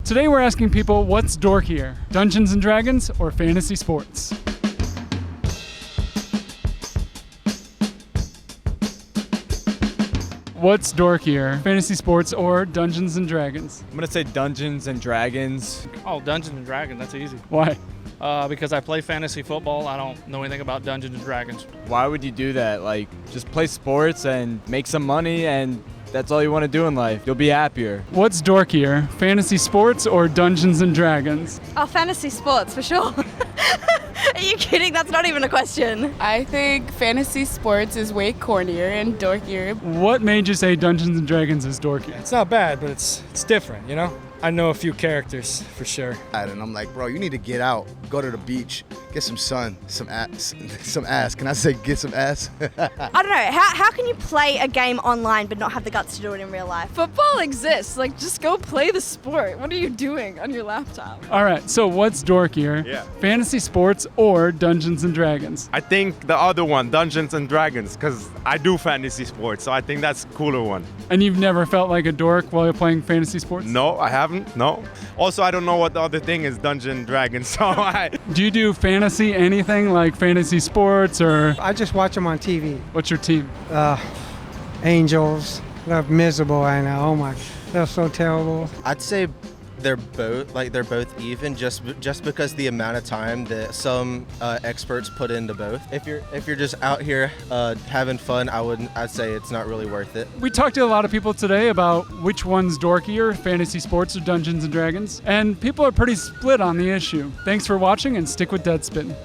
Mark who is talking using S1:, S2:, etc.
S1: Today we're asking people what's dorkier, Dungeons and Dragons or fantasy sports? What's dorkier, fantasy sports or Dungeons and Dragons?
S2: I'm gonna say Dungeons and Dragons.
S3: Oh, Dungeons and Dragons, that's easy.
S1: Why?
S3: Because I play fantasy football, I don't know anything about Dungeons and Dragons.
S2: Why would you do that? Like, just play sports and make some money, and that's all you want to do in life. You'll be happier.
S1: What's dorkier, fantasy sports or Dungeons and Dragons?
S4: Oh, fantasy sports, for sure. Are you kidding? That's not even a question.
S5: I think fantasy sports is way cornier and dorkier.
S1: What made you say Dungeons and Dragons is dorky?
S6: It's not bad, but it's different, you know? I know a few characters for sure.
S7: And I'm like, bro, you need to get out, go to the beach, get some sun, some ass. Can I say get some ass?
S4: I don't know. How can you play a game online but not have the guts to do it in real life?
S5: Football exists. Like, just go play the sport. What are you doing on your laptop?
S1: All right, so what's dorkier, fantasy sports or Dungeons and Dragons?
S8: I think the other one, Dungeons and Dragons, because I do fantasy sports, so I think that's the cooler one.
S1: And you've never felt like a dork while you're playing fantasy sports?
S8: No, I haven't. No. Also, I don't know what the other thing is, Dungeons and Dragons. So
S1: Do you do fantasy anything like fantasy sports or
S9: I just watch them on TV.
S1: what's your team?
S9: Angels. They're miserable right now. Oh my, they're so terrible.
S10: I'd say they're both even just because the amount of time that some experts put into both. If you're just out here having fun, I'd say it's not really worth it.
S1: We talked to a lot of people today about which one's dorkier, fantasy sports or Dungeons and Dragons, and people are pretty split on the issue. Thanks for watching and stick with Deadspin.